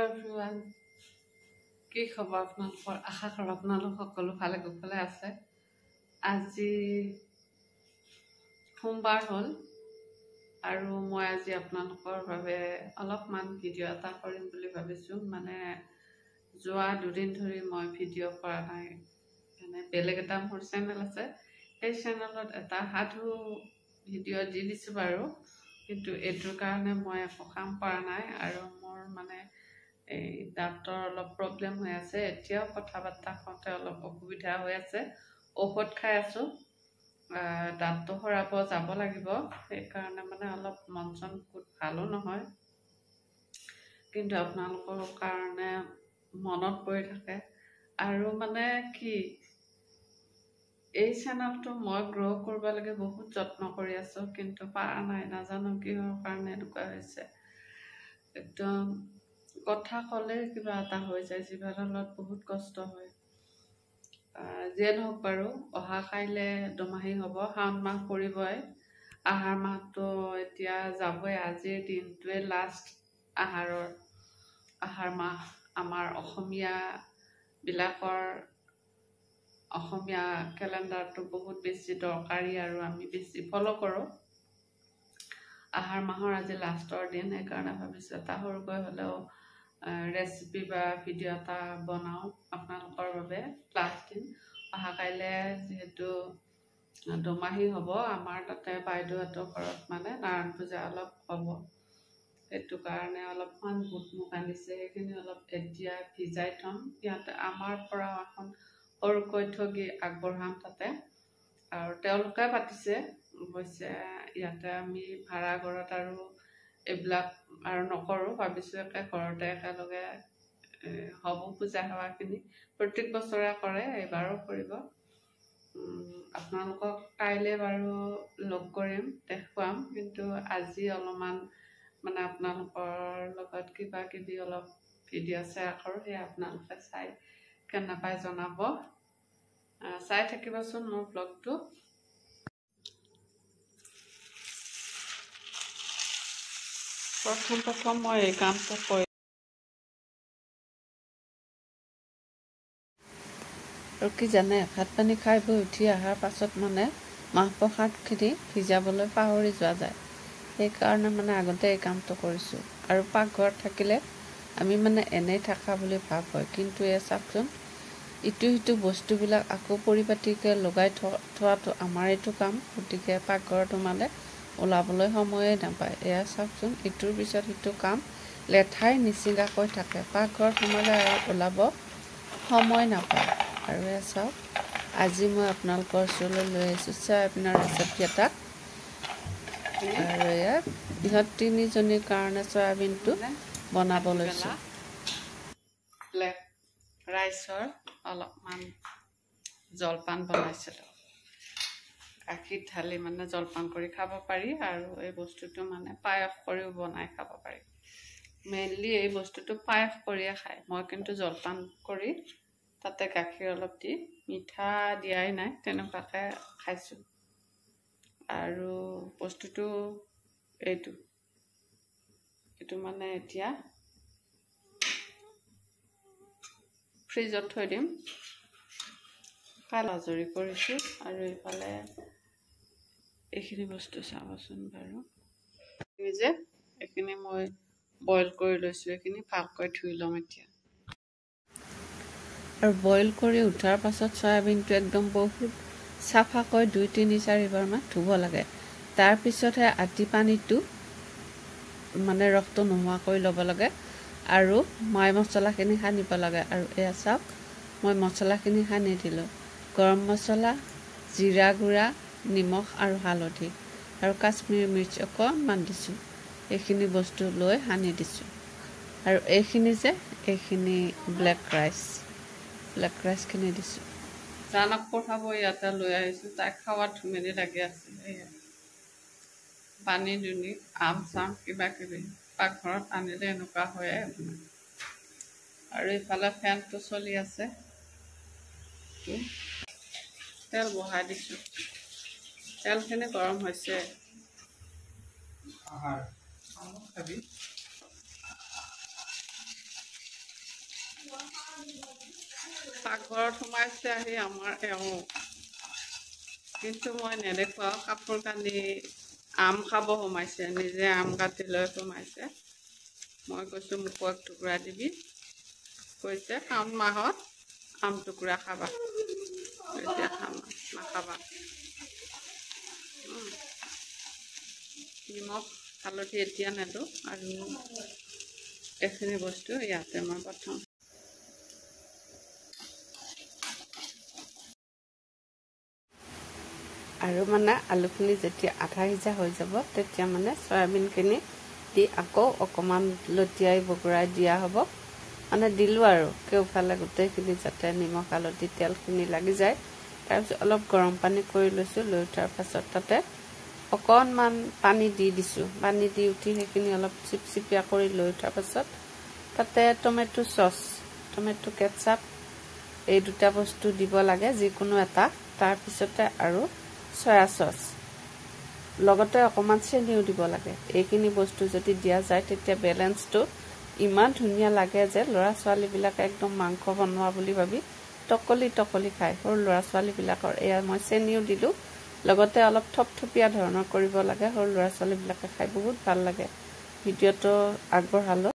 everyone. কি খবৰ আপোনালোকৰ? আশা কৰোঁ আপোনালোক সকলো ভালে কুশলে আছে। আজি সোমবাৰ হ'ল আৰু মই আজি আপোনালোকৰ বাবে অলপমান ভিডিঅ' এটা কৰিম বুলি ভাবিছোঁ। মানে যোৱা দুদিন ধৰি মই ভিডিঅ' কৰা নাই। মানে বেলেগ এটা মোৰ চেনেল আছে, সেই চেনেলত এটা সাধু ভিডিঅ' দি দিছোঁ বাৰু, কিন্তু এইটোৰ কাৰণে মই একো কাম কৰা নাই আৰু মোৰ মানে এই দাঁতৰ অলপ প্ৰব্লেম হৈ আছে। এতিয়াও কথা বাৰ্তা কওঁতে অলপ অসুবিধা হৈ আছে, ঔষধ খাই আছোঁ। দাঁতটো সৰাব যাব লাগিব, সেইকাৰণে মানে অলপ মন চন বহুত ভালো নহয়, কিন্তু আপোনালোকৰ কাৰণে মনত পৰি থাকে। আৰু মানে কি, এই চেনেলটো মই গ্ৰ' কৰিব লাগে বহুত যত্ন কৰি আছোঁ, কিন্তু পৰা নাই। নাজানো কিহৰ কাৰণে এনেকুৱা হৈছে। একদম কথা ক'লে কিবা এটা হৈ যায়, জিভাডালত বহুত কষ্ট হয়। যিয়ে নহওক বাৰু, অহা কাইলৈ দুমাহী হ'ব, শাওণ মাহ পৰিবই। আহাৰ মাহটো এতিয়া যাবই, আজিৰ দিনটোৱে লাষ্ট আহাৰ মাহ। আমাৰ অসমীয়া কেলেণ্ডাৰটো বহুত বেছি দৰকাৰী আৰু আমি বেছি ফ'ল' কৰোঁ। আহাৰ মাহৰ আজি লাষ্টৰ দিন, সেইকাৰণে ভাবিছোঁ এটা সৰুকৈ হ'লেও ৰেচিপি বা ভিডিঅ' এটা বনাওঁ আপোনালোকৰ বাবে। লাষ্ট দিন, অহা কাইলৈ যিহেতু দুমাহী হ'ব, আমাৰ তাতে বাইদেউহঁতৰ ঘৰত মানে নাৰায়ণ পূজা অলপ হ'ব। সেইটো কাৰণে অলপমান বুট মুগ আনিছে, সেইখিনি অলপ এতিয়া ভিজাই থ'ম। ইয়াতে আমাৰ পৰা এখন সৰুকৈ ঠগী আগবঢ়াম তাতে, আৰু তেওঁলোকে পাতিছে অৱশ্যে। ইয়াতে আমি ভাড়া ঘৰত আৰু এইবিলাক আৰু নকৰোঁ, ভাবিছোঁ একে ঘৰতে একেলগে হ'ব পূজা সেৱাখিনি। প্ৰত্যেক বছৰে কৰে, এইবাৰো কৰিব। আপোনালোকক কাইলৈ বাৰু লগ কৰিম, দেখুৱাম, কিন্তু আজি অলপমান মানে আপোনালোকৰ লগত কিবা কিবি অলপ ভিডিঅ' শ্বেয়াৰ কৰোঁ, সেয়া আপোনালোকে চাই কেনে পাই জনাব। চাই থাকিবচোন মোৰ ব্লগটো। প্ৰথম মই এই কামটো কৰি আৰু কি জানে, ভাত পানী খাই বৈ উঠি অহাৰ পাছত মানে মাহ প্ৰসাদখিনি ভিজাবলৈ পাহৰি যোৱা যায়। সেইকাৰণে মানে আগতে এই কামটো কৰিছোঁ। আৰু পাকঘৰত থাকিলে আমি মানে এনেই থকা বুলি ভাৱ হয়, কিন্তু এয়া চাওকচোন, ইটো সিটো বস্তুবিলাক আকৌ পৰিপাটিকৈ লগাই থোৱাটো আমাৰ এইটো কাম। গতিকে পাকঘৰত সোমালে ওলাবলৈ সময়েই নাপায়। এয়া চাওকচোন, ইটোৰ পিছত সিটো কাম লেঠাই নিচিগাকৈ থাকে, পাকঘৰত সোমালে আৰু ওলাব সময় নাপায়। আৰু এয়া চাওক, আজি মই আপোনালোকৰ ওচৰলৈ লৈ আহিছোঁ চয়াবিনৰ ৰেচিপি এটা। আৰু এয়া ইহঁত তিনিজনীৰ কাৰণে চয়াবিনটো বনাব লৈছোঁ। ব্লেক ৰাইচৰ অলপমান জলপান বনাইছিলোঁ। গাখীৰ ঢালি মানে জলপান কৰি খাব পাৰি, আৰু এই বস্তুটো মানে পায়স কৰিও বনাই খাব পাৰি। মেইনলি এই বস্তুটো পায়স কৰিয়ে খায়, মই কিন্তু জলপান কৰি তাতে গাখীৰ অলপ দি, মিঠা দিয়াই নাই, তেনেকুৱাকৈ খাইছোঁ। আৰু বস্তুটো এইটো মানে এতিয়া ফ্ৰিজত থৈ দিম। কাল আজৰি কৰিছোঁ। আৰু এইফালে এইখিনি বস্তু চাবচোন বাৰু, এইখিনি মই বইল কৰি লৈছোঁ, এইখিনি ভালকৈ ধুই ল'ম এতিয়া। আৰু বইল কৰি উঠাৰ পাছত চয়াবিনটো একদম বহুত চাফাকৈ 2, 3, 4বাৰমান ধুব লাগে। তাৰপিছতহে আতি পানীটো মানে ৰসটো নোহোৱা কৰি ল'ব লাগে, আৰু মাই মছলাখিনি সানিব লাগে। আৰু এয়া চাওক, মই মছলাখিনি সানি দিলোঁ। গৰম মছলা, জিৰা গুড়া, নিমখ আৰু হালধি, আৰু কাশ্মীৰী মিৰ্চ অকণমান দিছোঁ। এইখিনি বস্তু লৈ সানি দিছোঁ। আৰু এইখিনি ব্লেক ৰাইচখিনি দিছোঁ। জানক পঠাব ইয়াতে লৈ আহিছোঁ, তাইক খাৱাত ধুমেলি লাগি আছে। পানী দুনি, আম চাম কিবা কিবি পাকঘৰত আনিলে এনেকুৱা হয়ে আপোনাৰ। আৰু ইফালে ফেনটো চলি আছে, তেল বহাই দিছোঁ। তেলখিনি গৰম হৈছে। পাকঘৰত সোমাইছে আহি আমাৰ এওঁ, কিন্তু মই নেদেখুৱাও। কাপোৰ কানি আম খাব সোমাইছে, নিজে আম কাটি লৈ সোমাইছে। মই কৈছোঁ মোকো এক টুকুৰা দিবি, কৈছে শাওণ মাহত আম টুকুৰা খাবা, এতিয়া খাম নাখাবা। নিমখ হালধি এতিয়া নেদো, আৰু এইখিনি বস্তু ইয়াতে মই প্ৰথম আৰু মানে আলুখিনি যেতিয়া আধা সিজা হৈ যাব তেতিয়া মানে চয়াবিনখিনি দি আকৌ অকণমান লটিয়াই বগৰাই দিয়া হ'ব। মানে দিলোঁ আৰু কেওফালে গোটেইখিনি যাতে নিমখ হালধি তেলখিনি লাগি যায়। তাৰপিছত অলপ গৰম পানী কৰি লৈছোঁ, লৈ উঠাৰ পাছত তাতে অকণমান পানী দি দিছোঁ। পানী দি উঠি সেইখিনি অলপ চিপচিপীয়া কৰি লৈ উঠাৰ পাছত তাতে টমেটো চচ, টমেটো কেটচাপ এই দুটা বস্তু দিব লাগে, যিকোনো এটা। তাৰপিছতে আৰু চয়া চচ, লগতে অকণমান চেনিও দিব লাগে। এইখিনি বস্তু যদি দিয়া যায় তেতিয়া বেলেঞ্চটো ইমান ধুনীয়া লাগে যে ল'ৰা ছোৱালীবিলাকে একদম মাংস বনোৱা বুলি ভাবি টকলি টকলি খায়, সৰু ল'ৰা ছোৱালীবিলাকৰ। এয়া মই চেনিও দিলোঁ, লগতে অলপ থপথপীয়া ধৰণৰ কৰিব লাগে, সৰু ল'ৰা ছোৱালীবিলাকে খাই বহুত ভাল লাগে। ভিডিঅ'টো আগবঢ়ালোঁ।